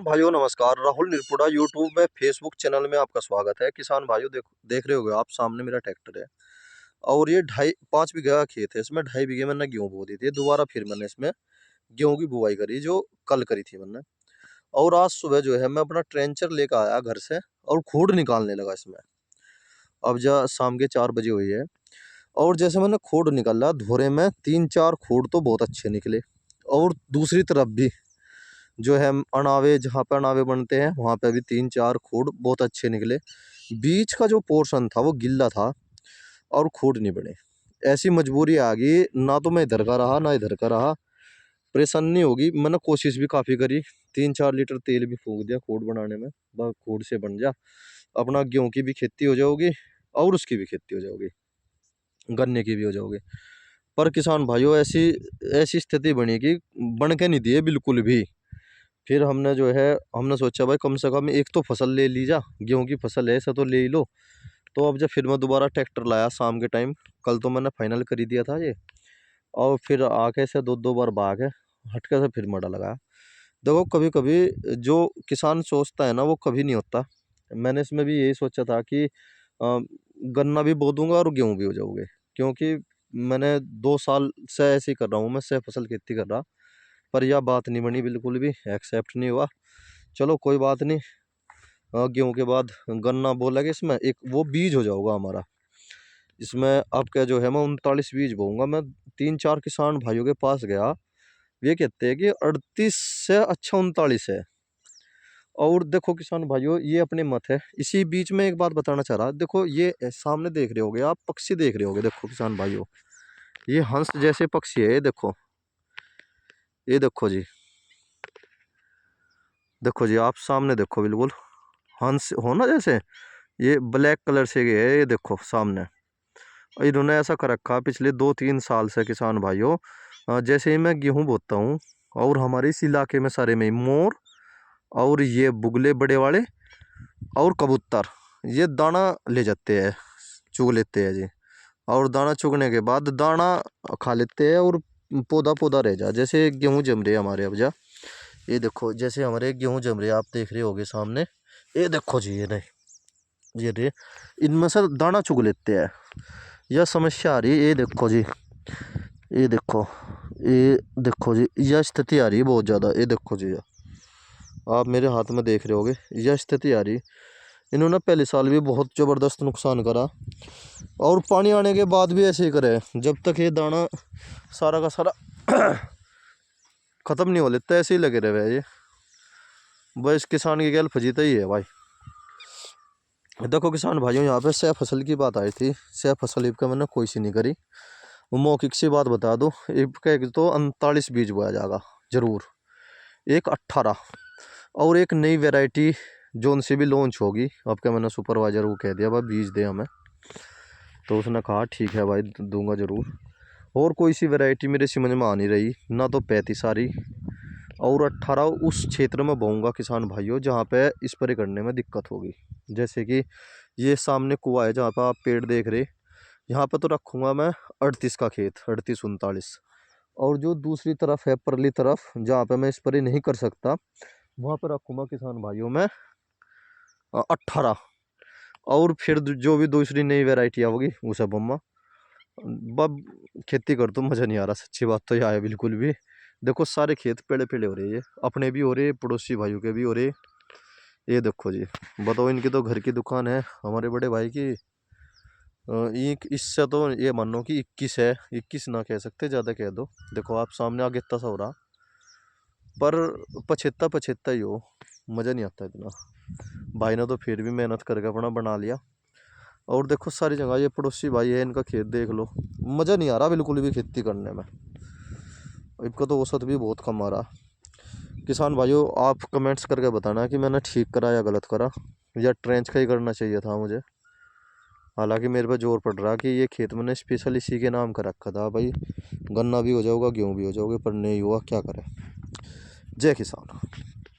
किसान भाइयों नमस्कार। राहुल निरपुड़ा यूट्यूब में फेसबुक चैनल में आपका स्वागत है। किसान भाइयों देख रहे होगे आप, सामने मेरा ट्रैक्टर है और ये 2.5 5 बीघा का खेत है। इसमें 2.5 बीघे मैंने गेहूं बो दी थी। दोबारा फिर मैंने इसमें गेहूं की बुआई करी, जो कल करी थी मैंने। और आज सुबह जो है मैं अपना ट्रेंचर लेकर आया घर से और खूड निकालने लगा इसमें। अब जा शाम के 4 बजे हुई है और जैसे मैंने खूड निकाला, धोरे में 3 4 खूड तो बहुत अच्छे निकले। और दूसरी तरफ भी जो है अनावे, जहाँ पे अनावे बनते हैं वहाँ पे भी 3 4 खूड बहुत अच्छे निकले। बीच का जो पोर्शन था वो गिल्ला था और खूड नहीं बने। ऐसी मजबूरी आ गई, ना तो मैं इधर का रहा ना इधर का रहा। परेशानी होगी, मैंने कोशिश भी काफ़ी करी। 3 4 लीटर तेल भी फूंक दिया खूड बनाने में, बस खूड से बन जा, अपना गेहूं की भी खेती हो जाओगी और उसकी भी खेती हो जाओगी, गन्ने की भी हो जाओगी। पर किसान भाइयों ऐसी ऐसी स्थिति बनी कि बन के नहीं दिए बिल्कुल भी। फिर हमने जो है हमने सोचा भाई कम से कम एक तो फसल ले ली जा, गेहूं की फसल है ऐसा तो ले ही लो। तो अब जब फिर मैं दोबारा ट्रैक्टर लाया शाम के टाइम, कल तो मैंने फाइनल कर ही दिया था ये, और फिर आके से 2 2 बार भाग है हटके से फिर मड़ा लगाया। देखो कभी कभी जो किसान सोचता है ना वो कभी नहीं होता। मैंने इसमें भी यही सोचा था कि गन्ना भी बो दूंगा और गेहूं भी हो जाओगे, क्योंकि मैंने 2 साल से ऐसे ही कर रहा हूँ, मैं से फसल खेती कर रहा। पर यह बात नहीं बनी, बिल्कुल भी एक्सेप्ट नहीं हुआ। चलो कोई बात नहीं। गेहूं के बाद गन्ना बोला कि इसमें एक वो बीज हो जाऊंगा हमारा। इसमें अब क्या जो है मैं 39 बीज बोऊंगा। मैं 3 4 किसान भाइयों के पास गया, ये कहते हैं कि 38 से अच्छा 39 है। और देखो किसान भाइयों ये अपने मत है। इसी बीच में एक बात बताना चाह रहा, देखो ये सामने देख रहे होगे आप, पक्षी देख रहे होगे। देखो किसान भाइयों, ये हंस जैसे पक्षी है, ये देखो, ये देखो जी, देखो जी आप सामने देखो, बिल्कुल हंस हो ना जैसे। ये ब्लैक कलर से ये है, ये देखो सामने। और इन्होंने ऐसा कर रखा पिछले 2 3 साल से किसान भाइयों। जैसे ही मैं गेहूं बोता हूँ और हमारे इस इलाके में सारे में मोर और ये बुगले बड़े वाले और कबूतर ये दाना ले जाते हैं, चुग लेते हैं जी। और दाना चुगने के बाद दाना खा लेते हैं और पौधा पौधा रह जा। जैसे गेहूं जम रहे हमारे अब जा, ये देखो जैसे हमारे गेहूं जम रहे आप देख रहे होगे सामने। ये देखो जी, ये नहीं, ये रे, इनमें से दाना चुग लेते हैं। यह समस्या आ रही है, ये देखो जी, ये देखो, ये देखो जी, यह स्थिति आ रही है बहुत ज़्यादा। ये देखो जी, आप मेरे हाथ में देख रहे होगे यह स्थिति आ रही। इन्होंने पहले साल भी बहुत ज़बरदस्त नुकसान करा और पानी आने के बाद भी ऐसे ही करे। जब तक ये दाना सारा का सारा ख़त्म नहीं हो लेता ऐसे ही लगे रहे ये। बस किसान की गैल फजीता ही है भाई। देखो किसान भाइयों, यहाँ पे सह फसल की बात आई थी। सह फसल इब का मैंने कोई सी नहीं करी। वो मौखिक सी बात बता दूँ, इब का एक तो 39 बीज बोया जाएगा जरूर, एक 18 और एक नई वैरायटी जोन सी भी लॉन्च होगी। अब क्या मैंने सुपरवाइजर को कह दिया भाई बीज दे हमें, तो उसने कहा ठीक है भाई दूंगा ज़रूर। और कोई सी वैरायटी मेरे समझ में आ नहीं रही ना, तो 35 आ रही और 18 उस क्षेत्र में बोऊंगा किसान भाइयों जहाँ पे स्प्रे करने में दिक्कत होगी। जैसे कि ये सामने कुआं है जहाँ पे आप पेड़ देख रहे, यहाँ पे तो रखूँगा मैं 38 का खेत, 38 39। और जो दूसरी तरफ है परली तरफ जहाँ पे मैं स्प्रे नहीं कर सकता, वहाँ पर रखूँगा किसान भाइयों में 18। और फिर जो भी दूसरी नई वेराइटियाँ होगी उसे बम्मा। बब खेती कर तो मज़ा नहीं आ रहा, सच्ची बात तो यह है बिल्कुल भी। देखो सारे खेत पेड़े पेड़े हो रहे हैं, ये अपने भी हो रहे, पड़ोसी भाइयों के भी हो रहे। ये देखो जी, बताओ, इनकी तो घर की दुकान है हमारे बड़े भाई की। एक इससे तो ये मानो कि 21 है, 21 ना कह सकते, ज़्यादा कह दो। देखो आप सामने आगे इतना सा हो रहा, पर पछेता पछेता ही हो, मज़ा नहीं आता इतना। भाई ने तो फिर भी मेहनत करके अपना बना लिया। और देखो सारी जगह ये पड़ोसी भाई है, इनका खेत देख लो, मज़ा नहीं आ रहा बिल्कुल भी खेती करने में। इनका तो औसत भी बहुत कम आ रहा। किसान भाइयों आप कमेंट्स करके बताना कि मैंने ठीक करा या गलत करा, या ट्रेंच का ही करना चाहिए था मुझे। हालांकि मेरे पे जोर पड़ रहा कि ये खेत मैंने स्पेशल इसी के नाम का रखा था भाई, गन्ना भी हो जाऊगा गेहूँ भी हो जाओगे, पर नहीं हुआ, क्या करें। जय किसान।